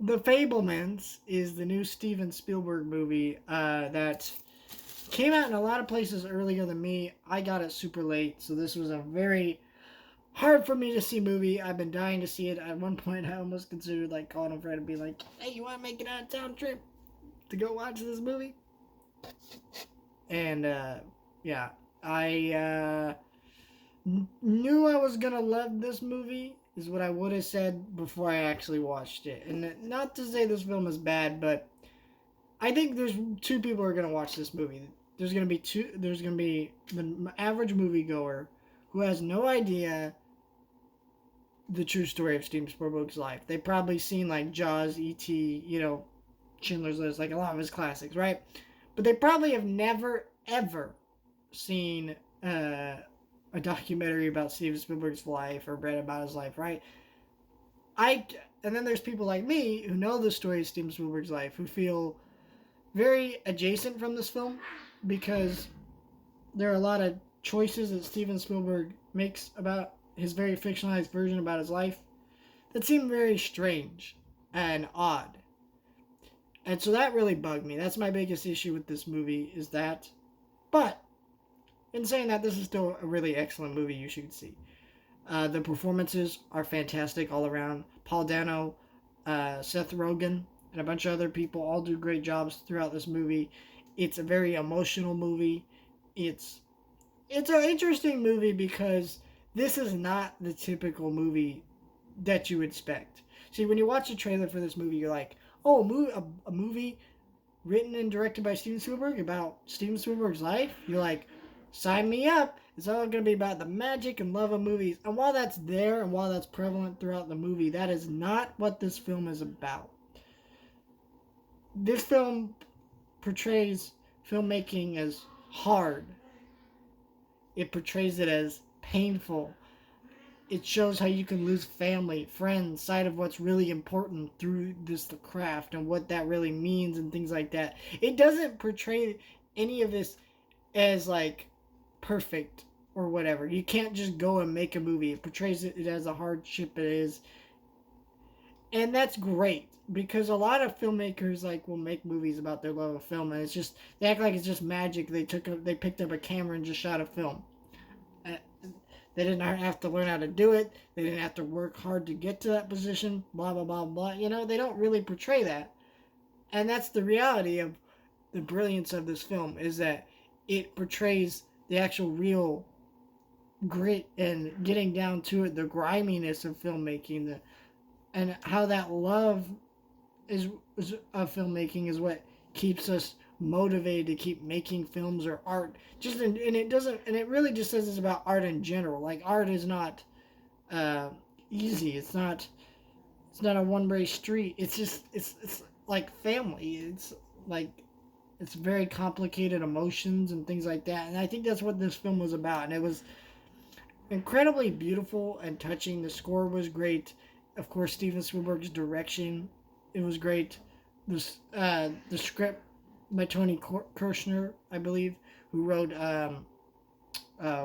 The Fabelmans is the new Steven Spielberg movie that came out in a lot of places earlier than me. I got it super late, so this was a very hard for me to see movie. I've been dying to see it. At one point, I almost considered like calling a friend and be like, "Hey, you want to make an out of town trip to go watch this movie?" And yeah, I knew I was gonna love this movie. Is what I would have said before I actually watched it. And not to say this film is bad, but I think there's two people who are gonna watch this movie. There's gonna be two. There's gonna be the average moviegoer who has no idea the true story of Steven Spielberg's life. They've probably seen like Jaws, E.T., Schindler's List, like a lot of his classics, right? But they probably have never ever seen a documentary about Steven Spielberg's life or read about his life, right? I and then there's people like me who know the story of Steven Spielberg's life who feel very adjacent from this film because there are a lot of choices that Steven Spielberg makes about his very fictionalized version about his life that seem very strange and odd. And so that really bugged me. That's my biggest issue with this movie is that. But in saying that, this is still a really excellent movie you should see. The performances are fantastic all around. Paul Dano, Seth Rogen, and a bunch of other people all do great jobs throughout this movie. It's a very emotional movie. It's an interesting movie because this is not the typical movie that you expect. See, when you watch the trailer for this movie, you're like, oh, a movie written and directed by Steven Spielberg about Steven Spielberg's life? You're like, sign me up. It's all going to be about the magic and love of movies. And while that's there and while that's prevalent throughout the movie, that is not what this film is about. This film portrays filmmaking as hard. It portrays it as painful. It shows how you can lose family, friends, sight of what's really important through the craft and what that really means and things like that. It doesn't portray any of this as like perfect or whatever. You can't just go and make a movie. It portrays it as a hardship it is. And that's great because a lot of filmmakers like will make movies about their love of film and it's just they act like it's just magic. They picked up a camera and just shot a film. They didn't have to learn how to do it. They didn't have to work hard to get to that position. Blah, blah, blah, blah. They don't really portray that. And that's the reality of the brilliance of this film is that it portrays the actual real grit and getting down to it, the griminess of filmmaking, and how that love is of filmmaking is what keeps us motivated to keep making films or art. It really just says it's about art in general. Like art is not easy. It's not a one-way street. It's like family. It's like it's very complicated emotions and things like that. And I think that's what this film was about. And it was incredibly beautiful and touching. The score was great. Of course, Steven Spielberg's direction, it was great. The script by Tony Kirshner, I believe, who wrote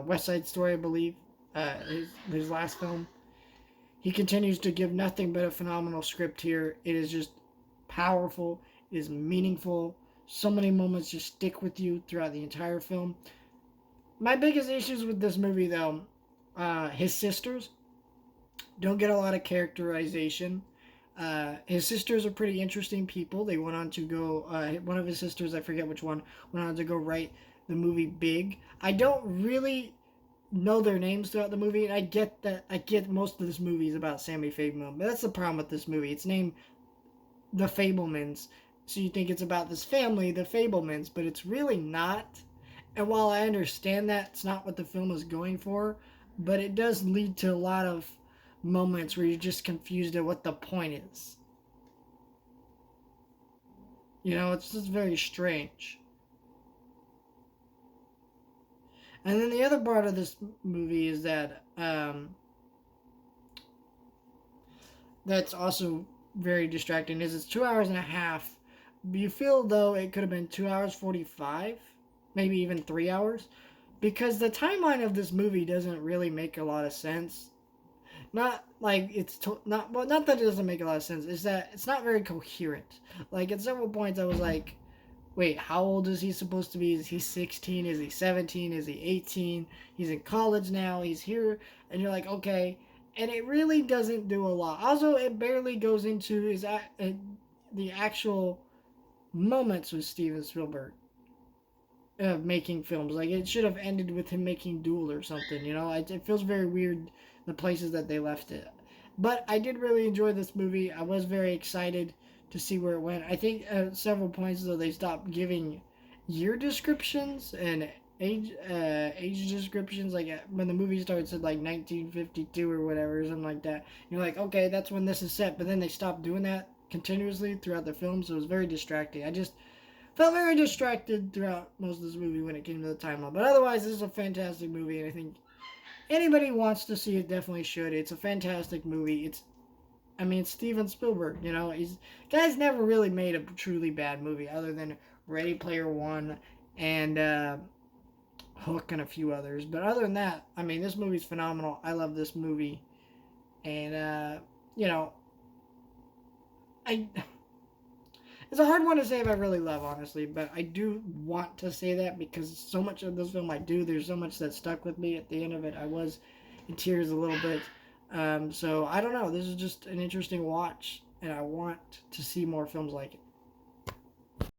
West Side Story, I believe, his last film. He continues to give nothing but a phenomenal script here. It is just powerful. It is meaningful. So many moments just stick with you throughout the entire film. My biggest issues with this movie, though, his sisters don't get a lot of characterization. His sisters are pretty interesting people. They went on to go. One of his sisters, I forget which one, went on to go write the movie Big. I don't really know their names throughout the movie, and I get that. I get most of this movie is about Sammy Fabelman, but that's the problem with this movie. It's named The Fabelmans, so you think it's about this family, the Fabelmans, but it's really not. And while I understand that it's not what the film is going for, but it does lead to a lot of moments where you're just confused at what the point is. It's just very strange. And then the other part of this movie is that that's also very distracting is it's 2 hours and a half. You feel though it could have been 2 hours 45, maybe even 3 hours, because the timeline of this movie doesn't really make a lot of sense. Not like not well. Not that it doesn't make a lot of sense. Is that it's not very coherent. Like at several points, I was like, "Wait, how old is he supposed to be? Is he 16? Is he 17? Is he 18? He's in college now. He's here." And you're like, "Okay." And it really doesn't do a lot. Also, it barely goes into the actual moments with Steven Spielberg making films. Like it should have ended with him making Duel or something. You know, it feels very weird the places that they left it. But I did really enjoy this movie. I was very excited to see where it went. I think at several points though they stopped giving year descriptions and age descriptions. Like when the movie starts at like 1952 or whatever, or something like that. You're like, okay, that's when this is set. But then they stopped doing that continuously throughout the film, so it was very distracting. I just felt very distracted throughout most of this movie when it came to the timeline. But otherwise, this is a fantastic movie, and I think anybody who wants to see it definitely should. It's a fantastic movie. I mean, it's Steven Spielberg. You know, guy's never really made a truly bad movie other than Ready Player One and Hook and a few others. But other than that, I mean, this movie's phenomenal. I love this movie, and you know, I it's a hard one to say if I really love, honestly, but I do want to say that because so much of this film I do. There's so much that stuck with me at the end of it. I was in tears a little bit. So I don't know. This is just an interesting watch, and I want to see more films like it.